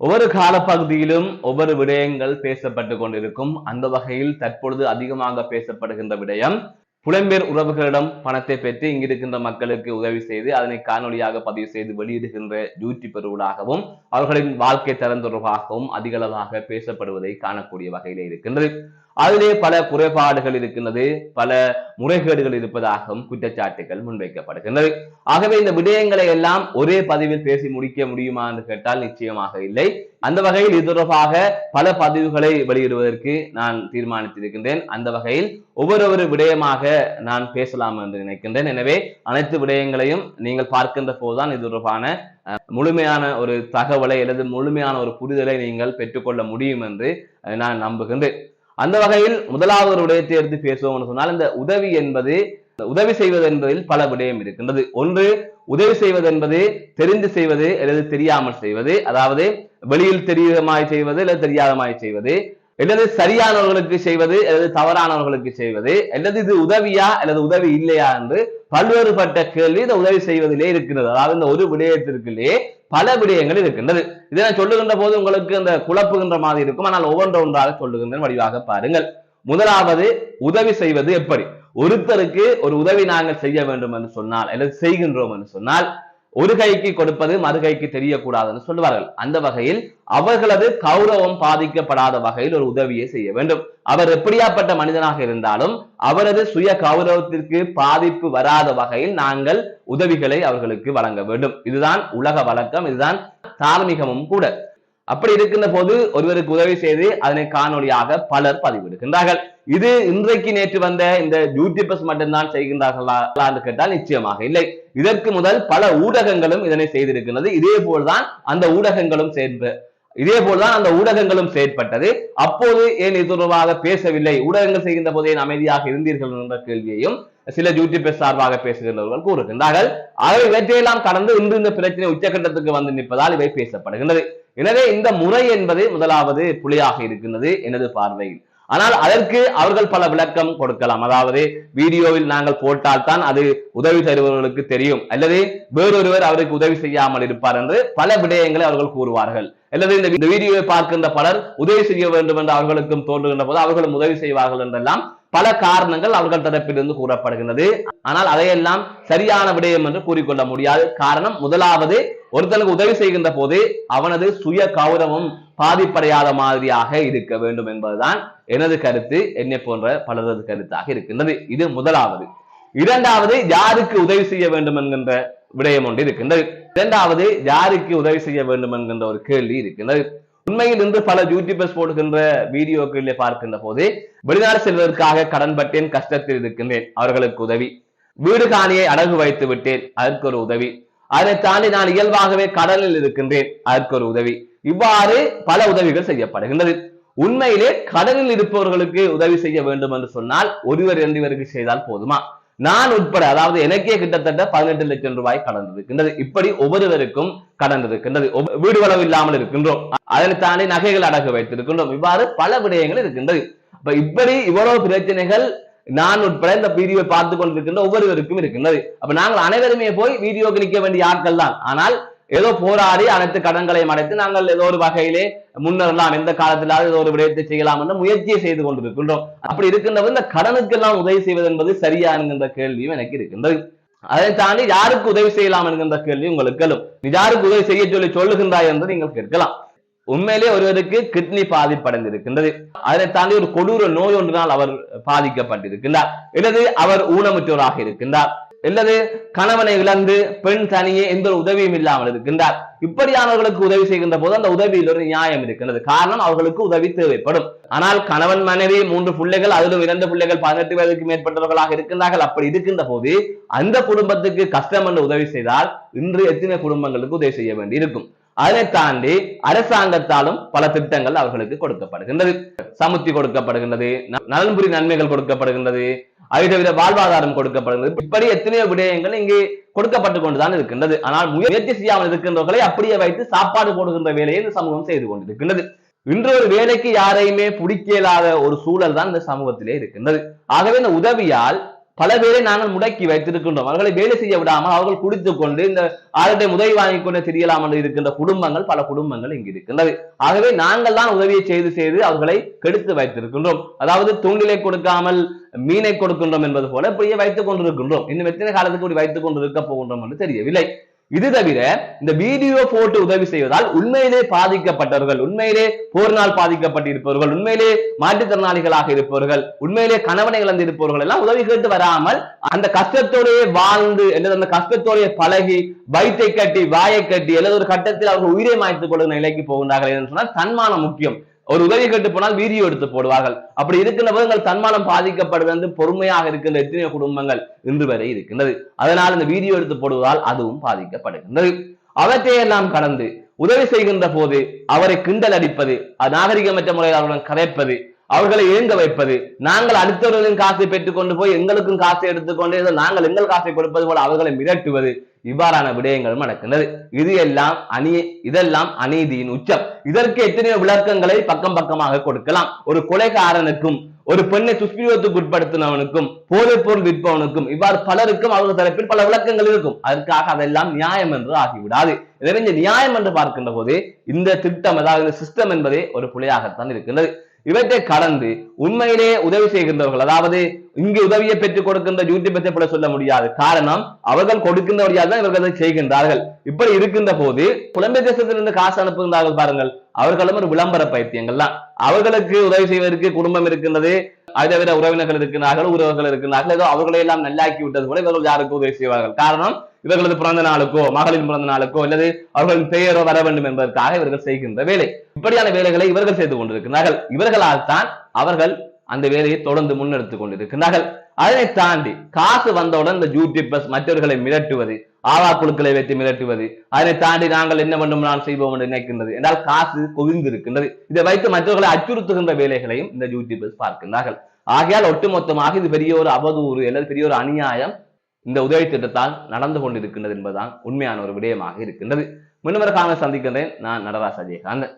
ஒவ்வொரு காலப்பகுதியிலும் ஒவ்வொரு விடயங்கள் பேசப்பட்டு கொண்டிருக்கும். அந்த வகையில் தற்பொழுது அதிகமாக பேசப்படுகின்ற விடயம் புலம்பெயர் உறவுகளிடம் பணத்தை பெற்று இங்கிருக்கின்ற மக்களுக்கு உதவி செய்து அதனை காணொலியாக பதிவு செய்து வெளியிடுகின்ற யூடியூபர்களாகவும் அவர்களின் வாழ்க்கை தரம் தொடர்பாகவும் அதிகளவாக பேசப்படுவதை காணக்கூடிய வகையிலே இருக்கின்றது. அதிலே பல குறைபாடுகள் இருக்கின்றது, பல முறைகேடுகள் இருப்பதாகவும் குற்றச்சாட்டுகள் முன்வைக்கப்படுகின்றது. ஆகவே இந்த விடயங்களை எல்லாம் ஒரே பதிவில் பேசி முடிக்க முடியுமா என்று கேட்டால் நிச்சயமாக இல்லை. அந்த வகையில் இது தொடர்பாக பல பதிவுகளை வெளியிடுவதற்கு நான் தீர்மானித்திருக்கின்றேன். அந்த வகையில் ஒவ்வொரு விடயமாக நான் பேசலாம் என்று நினைக்கின்றேன். எனவே அனைத்து விடயங்களையும் நீங்கள் பார்க்கின்ற போதுதான் இது தொடர்பான முழுமையான ஒரு தகவலை அல்லது முழுமையான ஒரு புரிதலை நீங்கள் பெற்றுக்கொள்ள முடியும் என்று நான் நம்புகின்றேன். அந்த வகையில் முதலாவது ஒரு விடயத்தை எடுத்து பேசுவோம் சொன்னால், இந்த உதவி செய்வது என்பதில் பல விடயம் இருக்கின்றது. ஒன்று, உதவி செய்வது என்பது தெரிந்து செய்வது அல்லது தெரியாமல் செய்வது, அதாவது வெளியில் தெரியாமல் செய்வது அல்லது தெரியாதமாய் செய்வது, அல்லது சரியானவர்களுக்கு செய்வது அல்லது தவறானவர்களுக்கு செய்வது, அல்லது இது உதவியா அல்லது உதவி இல்லையா என்று பல்வேறுபட்ட கேள்வி இந்த உதவி செய்வதிலே இருக்கிறது. அதாவது இந்த ஒரு விடயத்திற்குள்ளே பல விடயங்கள் இருக்கின்றது. இதை நான் சொல்லுகின்ற போது உங்களுக்கு அந்த குழப்புகின்ற மாதிரி இருக்கும். ஆனால் ஒவ்வொன்றாக சொல்லுகின்ற வடிவாக பாருங்கள். முதலாவது, உதவி செய்வது எப்படி? ஒருத்தருக்கு ஒரு உதவி நாங்கள் செய்ய வேண்டும் என்று சொன்னால் அல்லது செய்கின்றோம் என்று சொன்னால் ஒரு கைக்கு கொடுப்பது மறு கைக்கு தெரியக்கூடாதுன்னு சொல்லுவார்கள். அந்த வகையில் அவர்களது கௌரவம் பாதிக்கப்படாத வகையில் ஒரு உதவியை செய்ய வேண்டும். அவர் எப்படியாப்பட்ட மனிதனாக இருந்தாலும் அவரது சுய கௌரவத்திற்கு பாதிப்பு வராத வகையில் நாங்கள் உதவிகளை அவர்களுக்கு வழங்க வேண்டும். இதுதான் உலக வழக்கம், இதுதான் தார்மீகமும் கூட. அப்படி இருக்கின்ற போது ஒருவருக்கு உதவி செய்து அதனை காணொலியாக பலர் பதிவிடுகின்றார்கள். இது இன்றைக்கு நேற்று வந்த இந்த யூடியூபர்ஸ் மட்டும்தான் செய்கின்றார்களா என்று கேட்டால் நிச்சயமாக இல்லை. இதற்கு முதல் பல ஊடகங்களும் இதனை செய்திருக்கின்றது. இதே போல்தான் அந்த ஊடகங்களும் செயற்பட்டது. அப்போது ஏன் இது தொடர்பாக பேசவில்லை, ஊடகங்கள் செய்கின்ற போதே அமைதியாக இருந்தீர்கள் என்ற கேள்வியையும் சில யூடியூபர் சார்பாக பேசுகின்றவர்கள் கூறுகின்றார்கள். ஆகவே இவற்றையெல்லாம் கடந்து இன்று இந்த பிரச்சனை உச்சகட்டத்துக்கு வந்து நிற்பதால் இவை பேசப்படுகின்றது. எனவே இந்த முறை என்பது முதலாவது புலியாக இருக்கின்றது எனது பார்வையில். ஆனால் அதற்கு அவர்கள் பல விளக்கம் கொடுக்கலாம். அதாவது வீடியோவில் நாங்கள் போட்டால் தான் அது உதவி தருபவர்களுக்கு தெரியும், அல்லது வேறொருவர் அவருக்கு உதவி செய்யாமல் இருப்பார் என்று பல விடயங்களை அவர்கள் கூறுவார்கள். அல்லது இந்த வீடியோவை பார்க்கின்ற பலர் உதவி செய்ய வேண்டும் என்று அவர்களுக்கும் தோன்றுகின்ற போது அவர்களும் உதவி செய்வார்கள் என்றெல்லாம் பல காரணங்கள் அவர்கள் தரப்பிலிருந்து கூறப்படுகின்றது. ஆனால் அதையெல்லாம் சரியான விடயம் என்று கூறிக்கொள்ள முடியாது. காரணம், முதலாவது, ஒருத்தனுக்கு உதவி செய்கின்ற போது அவனது சுய கௌரவம் பாதிப்படையாத மாதிரியாக இருக்க வேண்டும் என்பதுதான் எனது கருத்து, என்னை போன்ற பலரது கருத்தாக இருக்கின்றது. இது முதலாவது. இரண்டாவது, யாருக்கு உதவி செய்ய வேண்டும் என்கின்ற விடயம் ஒன்று இருக்கின்றது. இரண்டாவது, யாருக்கு உதவி செய்ய வேண்டும் என்கின்ற ஒரு கேள்வி இருக்கின்றது. உண்மையில் இன்று பல யூடியூபர்ஸ் போடுகின்ற வீடியோக்களிலே பார்க்கின்ற போது, வெளிநாடு செல்வதற்காக கடன் பட்டேன், கஷ்டத்தில் இருக்கின்றேன், அவர்களுக்கு உதவி. வீடு காணியை அடகு வைத்து விட்டேன், அதற்கு ஒரு உதவி. அதை தாண்டி நான் இயல்பாகவே கடலில் இருக்கின்றேன், அதற்கு ஒரு உதவி. இவ்வாறு பல உதவிகள் செய்யப்படுகின்றது. உண்மையிலே கடலில் இருப்பவர்களுக்கு உதவி செய்ய வேண்டும் என்று சொன்னால் ஒருவர் 2 பேருக்கு செய்தால் போதுமா? நான் உட்பட, அதாவது எனக்கே கிட்டத்தட்ட 18 லட்சம் ரூபாய் கடன் இருக்கின்றது. இப்படி ஒவ்வொருவருக்கும் கடன் இருக்கின்றது. வீடு வளவு இல்லாமல் இருக்கின்றோம், அதனை தாண்டி நகைகள் அடகு வைத்திருக்கின்றோம். இவ்வாறு பல விடயங்கள் இருக்கின்றது. இப்படி இவ்வளவு பிரச்சனைகள் நான் உட்பட இந்த வீடியோவை பார்த்து கொண்டிருக்கின்ற ஒவ்வொருவருக்கும் இருக்கின்றது. அப்ப நாங்கள் அனைவருமே போய் வீடியோக்கு நிற்க வேண்டிய ஆட்கள் தான். ஆனால் ஏதோ போராடி அனைத்து கடன்களையும் அடைத்து நாங்கள் ஏதோ ஒரு வகையிலே முன்னேறலாம், எந்த காலத்திலாவது ஏதோ ஒரு விடயத்தை செய்யலாம் என்ற முயற்சியை செய்து கொண்டிருக்கின்றோம். அப்படி இருக்கின்ற இந்த கடனுக்கெல்லாம் உதவி செய்வது என்பது சரியா என்கின்ற கேள்வியும் எனக்கு இருக்கின்றது. அதை தாண்டி யாருக்கு உதவி செய்யலாம் என்கின்ற கேள்வி உங்களுக்கு எழும். நீ யாருக்கு உதவி செய்ய சொல்லுகின்றாய் என்று நீங்கள் கேட்கலாம். உண்மையிலே ஒருவருக்கு கிட்னி பாதிப்படைந்திருக்கின்றது, அதனை தாண்டி ஒரு கொடூர நோய் ஒன்றினால் அவர் பாதிக்கப்பட்டிருக்கின்றார், அல்லது அவர் ஊனமுற்றோராக இருக்கின்றார், அல்லது கணவனை இழந்து பெண் தனியே எந்த உதவியும் இல்லாமல் இருக்கின்றார். இப்படியானவர்களுக்கு உதவி செய்கின்ற போது அந்த உதவியில் ஒரு நியாயம் இருக்கின்றது. காரணம், அவர்களுக்கு உதவி தேவைப்படும். ஆனால் கணவன் மனைவி 3 பிள்ளைகள், அதிலும் 2 பிள்ளைகள் 18 வயதுக்கு மேற்பட்டவர்களாக இருக்கின்றார்கள். அப்படி இருக்கின்ற போது அந்த குடும்பத்துக்கு கஷ்டம் என்று உதவி செய்தால் இன்று எத்தனை குடும்பங்களுக்கு உதவி செய்ய வேண்டி இருக்கும். அதனை தாண்டி அரசாங்கத்தாலும் பல திட்டங்கள் அவர்களுக்கு கொடுக்கப்படுகின்றது. சமுத்தி கொடுக்கப்படுகின்றது, நலன்புரி நன்மைகள் கொடுக்கப்படுகின்றது, அதை தவிர வாழ்வாதாரம் கொடுக்கப்படுகிறது. இப்படி எத்தனையோ விடயங்கள் இங்கே கொடுக்கப்பட்டு கொண்டுதான் இருக்கின்றது. ஆனால் முயற்சி செய்யாமல் இருக்கின்றவர்களை அப்படியே வைத்து சாப்பாடு போடுகின்ற வேலையை இந்த சமூகம் செய்து கொண்டிருக்கின்றது. இன்று ஒரு வேலைக்கு யாரையுமே பிடிக்க இயலாத ஒரு சூழல் தான் இந்த சமூகத்திலே இருக்கின்றது. ஆகவே இந்த உதவியால் பல பேரை நாங்கள் முடக்கி வைத்திருக்கின்றோம். அவர்களை வேலை செய்ய விடாமல் அவர்கள் குடித்துக் கொண்டு இந்த ஆளுடைய உதவி வாங்கிக் கொண்டு தெரியலாம் என்று இருக்கின்ற குடும்பங்கள், பல குடும்பங்கள் இங்கு இருக்கின்றது. ஆகவே நாங்கள் தான் உதவியை செய்து அவர்களை கெடுத்து வைத்திருக்கின்றோம். அதாவது தூண்டிலை கொடுக்காமல் மீனை கொடுக்கின்றோம் என்பது போல இப்படியே வைத்துக் கொண்டிருக்கின்றோம். இன்னும் எத்தனை காலத்துக்கு இப்படி வைத்துக் கொண்டு இருக்க போகின்றோம் என்று தெரியவில்லை. இது தவிர இந்த வீடியோ போட்டு உதவி செய்வதால் உண்மையிலே பாதிக்கப்பட்டவர்கள், உண்மையிலே போரினால் பாதிக்கப்பட்டிருப்பவர்கள், உண்மையிலே மாற்றுத்திறனாளிகளாக இருப்பவர்கள், உண்மையிலே கணவனை இழந்து இருப்பவர்கள் எல்லாம் உதவி கேட்டு வராமல் அந்த கஷ்டத்தோடையே வாழ்ந்து அல்லது அந்த கஷ்டத்தோடைய பழகி வயிற்றை கட்டி வாயை கட்டி அல்லது ஒரு கட்டத்தில் அவர்கள் உயிரை மாய்த்துக் கொள்ளும் நிலைக்கு போகின்றார்கள் என்று சொன்னால் தன்மானம் முக்கியம். ஒரு உதவி கேட்டு போனால் வீடியோ எடுத்து போடுவார்கள். அப்படி இருக்கின்ற போது எங்கள் தன்மானம் பாதிக்கப்படுவது பொறுமையாக இருக்கின்ற எத்தனையோ குடும்பங்கள் இன்று வரை இருக்கின்றது. அதனால் இந்த வீடியோ எடுத்து போடுவதால் அதுவும் பாதிக்கப்படுகின்றது. அவற்றையெல்லாம் கடந்து உதவி செய்கின்ற போது அவரை கிண்டல் அடிப்பது, நாகரிகமற்ற முறையில் அவர்களுடன் கதைப்பது, அவர்களை இயங்க வைப்பது, நாங்கள் அடுத்தவர்களின் காசை பெற்றுக் கொண்டு போய் எங்களுக்கும் காசை எடுத்துக்கொண்டு நாங்கள் எங்கள் காசை கொடுப்பது போல அவர்களை மிரட்டுவது, இவ்வாறான விடயங்களும் நடக்கின்றது. இதெல்லாம் அநீதியின் உச்சம். இதற்கு எத்தனையோ விளக்கங்களை பக்கம் பக்கமாக கொடுக்கலாம். ஒரு கொலைகாரனுக்கும் ஒரு பெண்ணை துஷ்பிரயோகத்துக்கு உட்படுத்தினவனுக்கும் போதைப் பொருள் விற்பவனுக்கும் இவ்வாறு பலருக்கும் அவர்கள் தரப்பில் பல விளக்கங்கள் இருக்கும். அதற்காக அதெல்லாம் நியாயம் என்று ஆகிவிடாது. எனவே இந்த நியாயம் என்று பார்க்கின்ற போது இந்த திட்டம், அதாவது சிஸ்டம் என்பதே ஒரு புள்ளியாகத்தான் இருக்கின்றது. இவற்றை கடந்து உண்மையிலே உதவி செய்கின்றவர்கள், அதாவது இங்கு உதவியை பெற்றுக் கொடுக்கின்ற யூடியூபத்தை போல சொல்ல முடியாது. காரணம் அவர்கள் கொடுக்கின்றவர்கள் தான் இவர்கள் அதை செய்கின்றார்கள். இப்படி இருக்கின்ற போது புலம்பெயர் தேசத்திலிருந்து காசு அனுப்புகின்றார்கள் பாருங்கள், அவர்களும் ஒரு விளம்பர பைத்தியங்கள் தான். அவர்களுக்கு உதவி செய்வதற்கு குடும்பம் இருக்கின்றது, அதை விட உறவினர்கள் இருக்கிறார்கள், உறவுகள் இருக்கிறார்கள், ஏதோ அவர்களை எல்லாம் நல்லாக்கி விட்டது போல இவர்கள் யாருக்கு உதவி செய்வார்கள்? காரணம் இவர்களது பிறந்த நாளுக்கோ மகளின் பிறந்த நாளுக்கோ அல்லது அவர்களின் பெயரோ வர வேண்டும் என்பதற்காக இவர்கள் செய்கின்ற வேலை. இப்படியான வேலைகளை இவர்கள் செய்து கொண்டிருக்கிறார்கள். இவர்களால் தான் அவர்கள் அந்த வேலையை தொடர்ந்து முன்னெடுத்துக் கொண்டிருக்கிறார்கள். அதனை தாண்டி காசு வந்தவுடன் இந்த யூடியூபர்ஸ் மற்றவர்களை மிரட்டுவது, ஆவா குழுக்களை வைத்து மிரட்டுவது, அதனை தாண்டி நாங்கள் என்ன வேண்டும் நான் செய்வோம் என்று நினைக்கின்றது என்றால் காசு குவிந்து இருக்கின்றது. இதை வைத்து மற்றவர்களை அச்சுறுத்துகின்ற வேலைகளையும் இந்த யூடியூபர்ஸ் பார்க்கின்றார்கள். ஆகையால் ஒட்டுமொத்தமாக இது பெரிய ஒரு அவதூறு அல்லது பெரிய ஒரு அநியாயம் இந்த உதவி திட்டத்தால் நடந்து கொண்டிருக்கின்றது என்பதுதான் உண்மையான ஒரு விடயமாக இருக்கின்றது. முன்னவருக்காக சந்திக்கின்றேன். நான் நடராஜ் அஜயகாந்தன்.